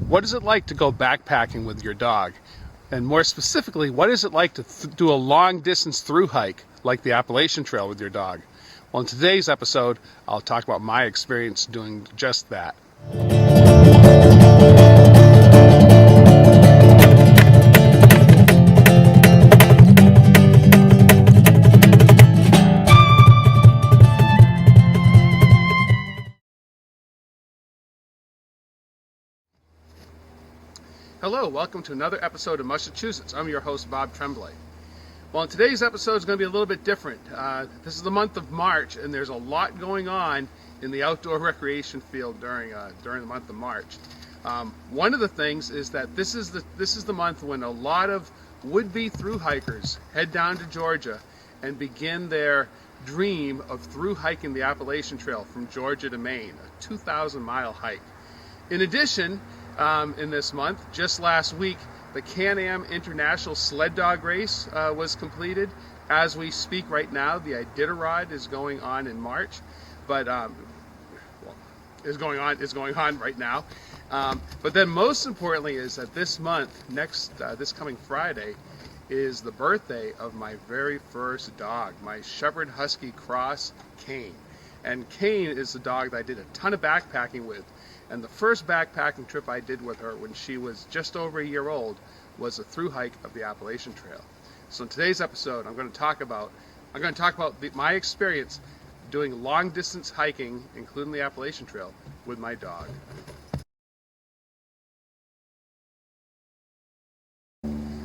What is it like to go backpacking with your dog? And more specifically, what is it like to do a long distance through hike like the Appalachian Trail with your dog? Well, in today's episode, I'll talk about my experience doing just that. Hello, welcome to another episode of Massachusetts. I'm your host, Bob Tremblay. Well, in today's episode is going to be a little bit different. This is the month of March, and there's a lot going on in the outdoor recreation field during the month of March. One of the things is that this is the month when a lot of would-be thru hikers head down to Georgia and begin their dream of thru hiking the Appalachian Trail from Georgia to Maine, a 2,000-mile hike. In addition, in this month, just last week, the Can-Am International Sled Dog Race was completed. As we speak right now, the Iditarod is going on in March, but is going on right now. But then, most importantly, is that this month, this coming Friday, is the birthday of my very first dog, my Shepherd Husky Cross, Kane. And Kane is the dog that I did a ton of backpacking with. And the first backpacking trip I did with her when she was just over a year old was a thru hike of the Appalachian Trail. So in today's episode, I'm going to talk about my experience doing long distance hiking, including the Appalachian Trail, with my dog.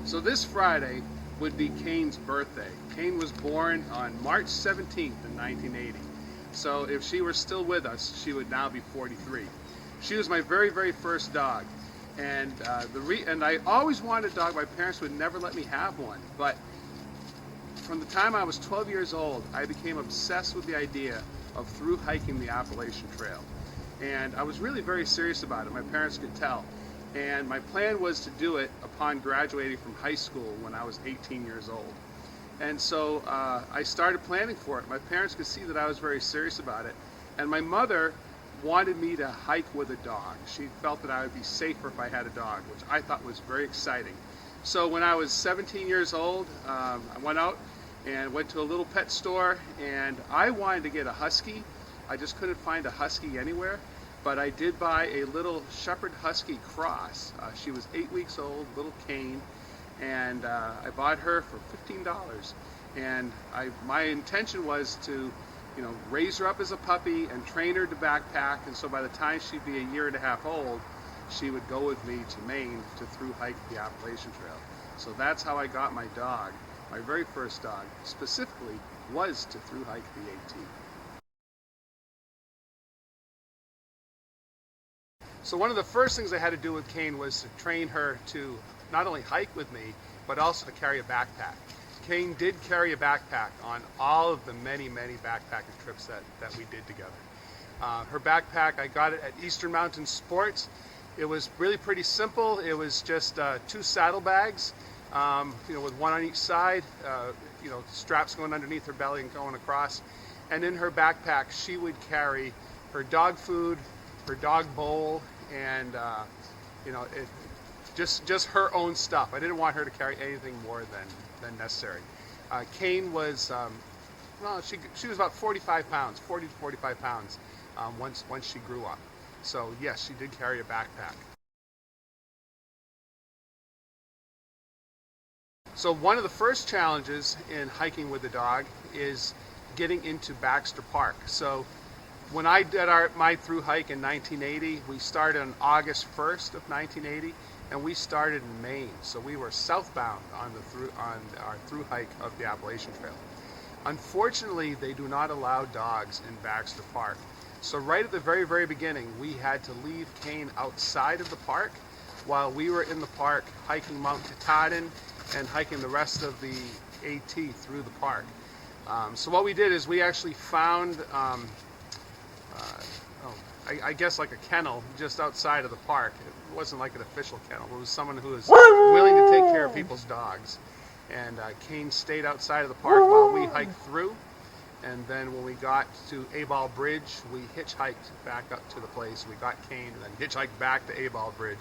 So this Friday would be Kane's birthday. Kane was born on March 17th in 1980. So if she were still with us, she would now be 43. She was my very, very first dog, and I always wanted a dog. My parents would never let me have one, but from the time I was 12 years old, I became obsessed with the idea of thru hiking the Appalachian Trail, and I was really very serious about it. My parents could tell, and my plan was to do it upon graduating from high school when I was 18 years old. And so I started planning for it. My parents could see that I was very serious about it, and my mother wanted me to hike with a dog. She felt that I would be safer if I had a dog, which I thought was very exciting. So when I was 17 years old, I went out and went to a little pet store, and I wanted to get a husky. I just couldn't find a husky anywhere, but I did buy a little Shepherd Husky Cross. She was 8 weeks old, little Cane, and I bought her for $15. And my intention was to raise her up as a puppy and train her to backpack, and so by the time she'd be a year and a half old, she would go with me to Maine to thru hike the Appalachian Trail. So that's how I got my dog. My very first dog, specifically, was to thru hike the AT. So one of the first things I had to do with Kane was to train her to not only hike with me, but also to carry a backpack. Kane did carry a backpack on all of the many, many backpacking trips that we did together. Her backpack, I got it at Eastern Mountain Sports. It was really pretty simple. It was just 2 saddlebags, with one on each side, straps going underneath her belly and going across. And in her backpack, she would carry her dog food, her dog bowl, and just her own stuff. I didn't want her to carry anything more than necessary. Kane was, she was about 45 pounds, 40 to 45 pounds once she grew up. So yes, she did carry a backpack. So one of the first challenges in hiking with a dog is getting into Baxter Park. So when I did my thru hike in 1980, we started on August 1st of 1980. And we started in Maine, so we were southbound on our thru hike of the Appalachian Trail. Unfortunately, they do not allow dogs in Baxter Park. So right at the very, very beginning, we had to leave Kane outside of the park while we were in the park hiking Mount Katahdin and hiking the rest of the AT through the park. So what we did is we actually found I guess like a kennel just outside of the park. It wasn't like an official kennel. It was someone who was willing to take care of people's dogs. And Kane stayed outside of the park while we hiked through. And then when we got to A-Ball Bridge, we hitchhiked back up to the place. We got Kane and then hitchhiked back to A-Ball Bridge.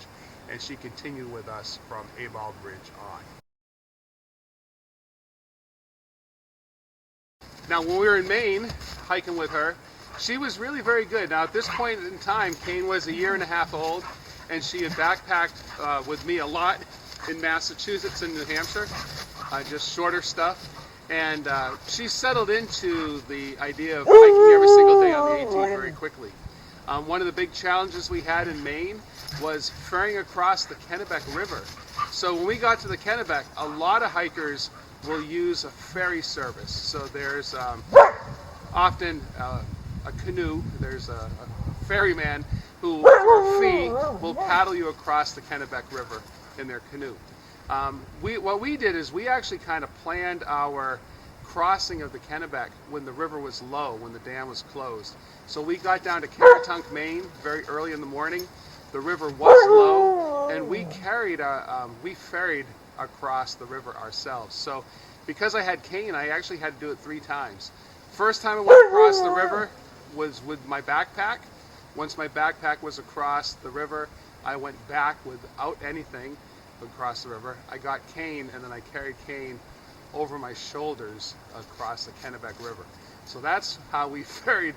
and she continued with us from Abald Bridge on. Now, when we were in Maine hiking with her, she was really very good. Now, at this point in time, Kane was 1.5 years old, and she had backpacked with me a lot in Massachusetts and New Hampshire, just shorter stuff. And she settled into the idea of hiking every single day on the AT very quickly. One of the big challenges we had in Maine was ferrying across the Kennebec River. So when we got to the Kennebec, a lot of hikers will use a ferry service. So there's often a canoe, there's a ferryman who, for a fee, will paddle you across the Kennebec River in their canoe. What we did is we actually kind of planned our crossing of the Kennebec when the river was low, when the dam was closed. So we got down to Caratunk, Maine very early in the morning. The river was low, and we ferried across the river ourselves. So because I had Kane, I actually had to do it 3 times. First time I went across the river was with my backpack. Once my backpack was across the river, I went back without anything across the river. I got Kane, and then I carried Kane over my shoulders across the Kennebec River. So that's how we ferried.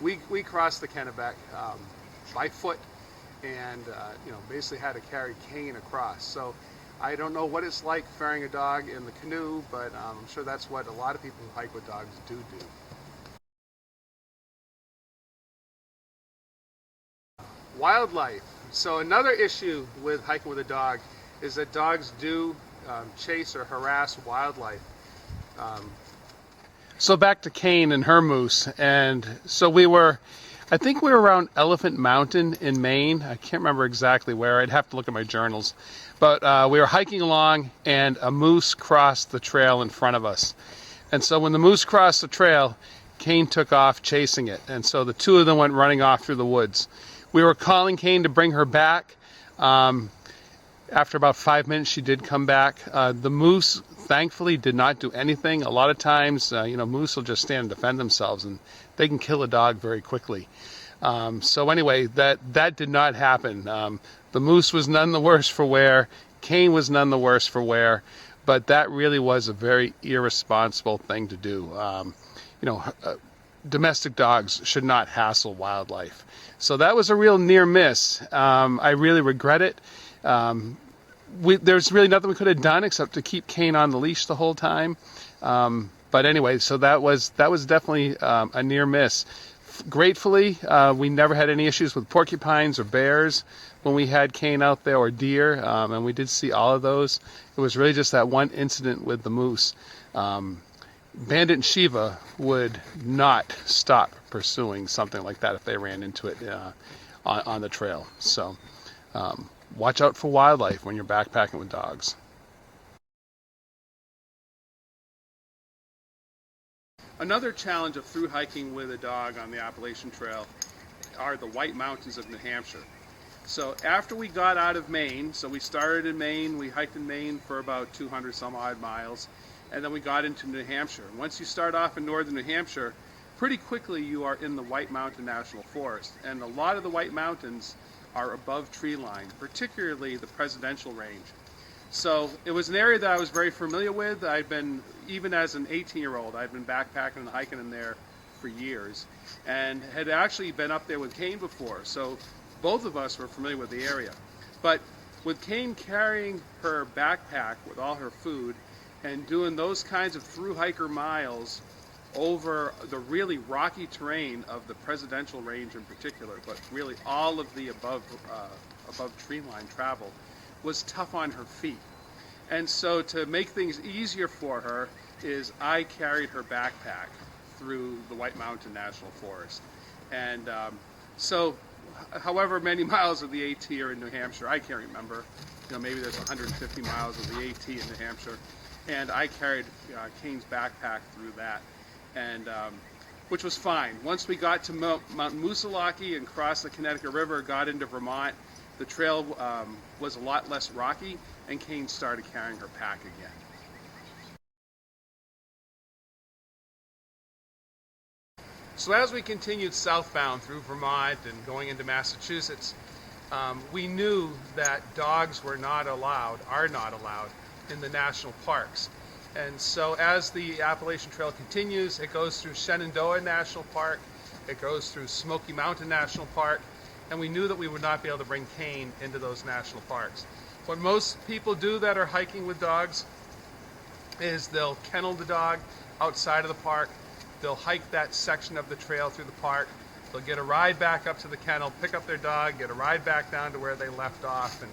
We crossed the Kennebec by foot, and basically had to carry Kane across. So I don't know what it's like ferrying a dog in the canoe, but I'm sure that's what a lot of people who hike with dogs do. Wildlife. So another issue with hiking with a dog is that dogs do chase or harass wildlife. So back to Kane and her moose, and so I think we were around Elephant Mountain in Maine. I can't remember exactly where. I'd have to look at my journals. But we were hiking along, and a moose crossed the trail in front of us. And so when the moose crossed the trail, Kane took off chasing it. And so the two of them went running off through the woods. We were calling Kane to bring her back. After about 5 minutes, she did come back. The moose, thankfully, did not do anything. A lot of times, moose will just stand and defend themselves, and they can kill a dog very quickly. So anyway, that did not happen. The moose was none the worse for wear. Kane was none the worse for wear. But that really was a very irresponsible thing to do. Domestic dogs should not hassle wildlife. So that was a real near miss. I really regret it. There's really nothing we could have done except to keep Kane on the leash the whole time. But anyway, so that was definitely a near miss. Gratefully, we never had any issues with porcupines or bears when we had Kane out there, or deer, and we did see all of those. It was really just that one incident with the moose. Bandit and Shiva would not stop pursuing something like that if they ran into it on the trail. So watch out for wildlife when you're backpacking with dogs. Another challenge of through hiking with a dog on the Appalachian Trail are the White Mountains of New Hampshire. So after we got out of Maine, so we started in Maine, we hiked in Maine for about 200 some odd miles, and then we got into New Hampshire. Once you start off in northern New Hampshire, pretty quickly you are in the White Mountain National Forest, and a lot of the White Mountains are above tree line, particularly the Presidential Range. So it was an area that I was very familiar with. I'd been, even as an 18-year-old, I'd been backpacking and hiking in there for years, and had actually been up there with Kane before, so both of us were familiar with the area. But with Kane carrying her backpack with all her food and doing those kinds of through hiker miles over the really rocky terrain of the Presidential Range in particular, but really all of the above tree line travel, was tough on her feet. And so to make things easier for her is I carried her backpack through the White Mountain National Forest. And so however many miles of the AT are in New Hampshire, I can't remember. Maybe there's 150 miles of the AT in New Hampshire. And I carried Kane's backpack through that, and which was fine. Once we got to Mount Moosilauke and crossed the Connecticut River, got into Vermont, the trail was a lot less rocky, and Kane started carrying her pack again. So as we continued southbound through Vermont and going into Massachusetts, we knew that dogs are not allowed in the national parks. And so as the Appalachian Trail continues, it goes through Shenandoah National Park, it goes through Smoky Mountain National Park, and we knew that we would not be able to bring Kane into those national parks. What most people do that are hiking with dogs is they'll kennel the dog outside of the park, they'll hike that section of the trail through the park, they'll get a ride back up to the kennel, pick up their dog, get a ride back down to where they left off, and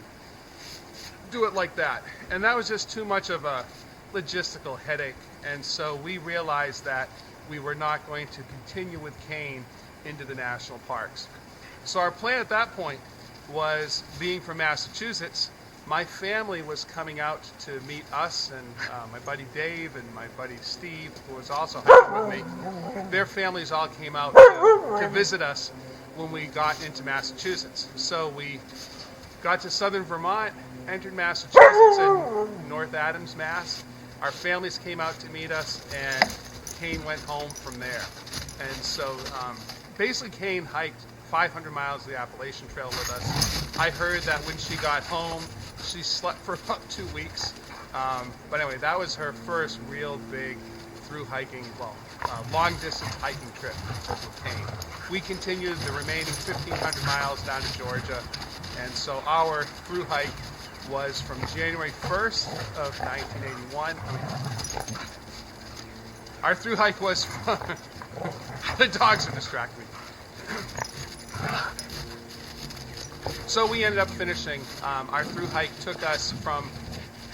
do it like that. And that was just too much of a logistical headache, and so we realized that we were not going to continue with Kane into the national parks. So our plan at that point was, being from Massachusetts, my family was coming out to meet us, and my buddy Dave and my buddy Steve, who was also hiking with me. Their families all came out to visit us when we got into Massachusetts. So we got to southern Vermont, entered Massachusetts and North Adams, Mass. Our families came out to meet us, and Kane went home from there. And so basically Kane hiked 500 miles of the Appalachian Trail with us. I heard that when she got home, she slept for about 2 weeks. But anyway, that was her first real big through hiking, long distance hiking trip with Kane. We continued the remaining 1,500 miles down to Georgia. And so our through hike was from January 1st of 1981. Our through hike was from the dogs are distracting me. So we ended up finishing. Our through hike took us from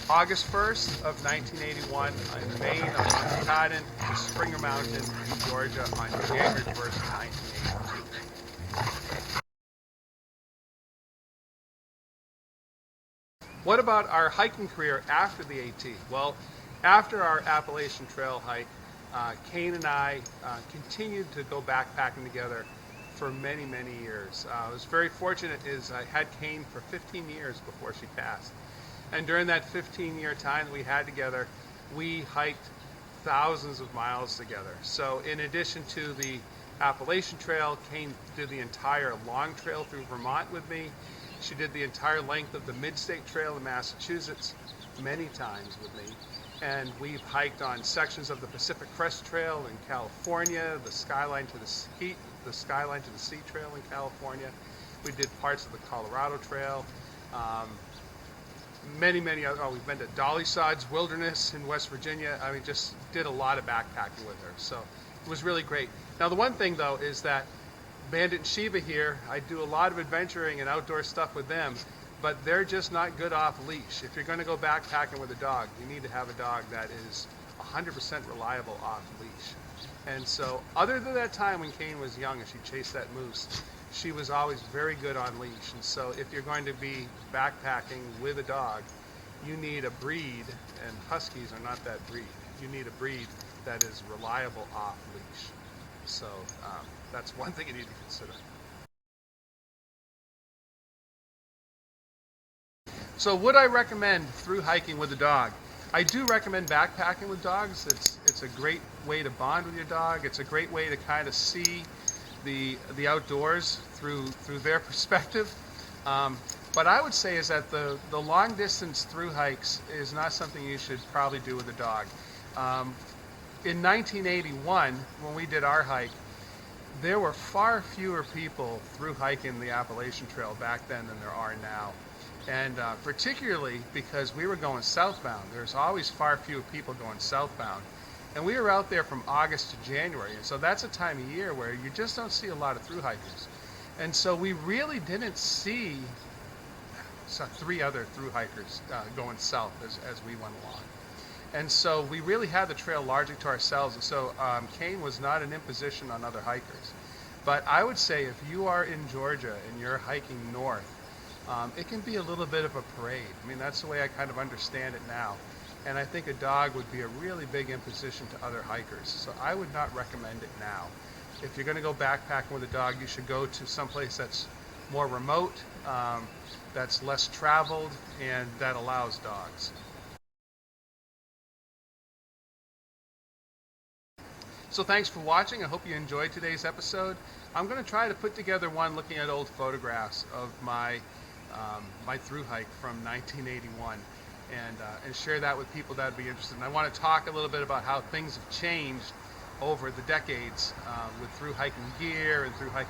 August 1st of 1981 in Maine on Mount Katahdin to Springer Mountain in Georgia on January 1st of 1982. What about our hiking career after the AT? Well, after our Appalachian Trail hike, Kane and I continued to go backpacking together for many, many years. I was very fortunate is I had Kane for 15 years before she passed. And during that 15-year time that we had together, we hiked thousands of miles together. So in addition to the Appalachian Trail, Kane did the entire long trail through Vermont with me. She did the entire length of the Mid-State Trail in Massachusetts many times with me. And we've hiked on sections of the Pacific Crest Trail in California, the Skyline to the Sea Trail in California. We did parts of the Colorado Trail. Many other, we've been to Dolly Sod's Wilderness in West Virginia. I mean, just did a lot of backpacking with her. So it was really great. Now the one thing though is that Bandit and Shiva here, I do a lot of adventuring and outdoor stuff with them, but they're just not good off leash. If you're going to go backpacking with a dog, you need to have a dog that is 100% reliable off leash. And so other than that time when Kane was young and she chased that moose, she was always very good on leash. And so if you're going to be backpacking with a dog, you need a breed, and Huskies are not that breed. You need a breed that is reliable off leash. So that's one thing you need to consider. So would I recommend through hiking with a dog? I do recommend backpacking with dogs. It's a great way to bond with your dog. It's a great way to kind of see the outdoors through their perspective. But I would say is that the long distance through hikes is not something you should probably do with a dog. In 1981, when we did our hike, there were far fewer people through hiking the Appalachian Trail back then than there are now. And particularly because we were going southbound, there's always far fewer people going southbound. And we were out there from August to January, and so that's a time of year where you just don't see a lot of through hikers. And so we really didn't see 3 other through hikers going south as we went along. And so we really had the trail largely to ourselves, and so Kane was not an imposition on other hikers. But I would say if you are in Georgia and you're hiking north, it can be a little bit of a parade. I mean, that's the way I kind of understand it now. And I think a dog would be a really big imposition to other hikers. So I would not recommend it now. If you're going to go backpacking with a dog, you should go to someplace that's more remote, that's less traveled, and that allows dogs. So thanks for watching. I hope you enjoyed today's episode. I'm going to try to put together one looking at old photographs of my my through hike from 1981 and share that with people that would be interested. And I want to talk a little bit about how things have changed over the decades with through hiking gear and through hiking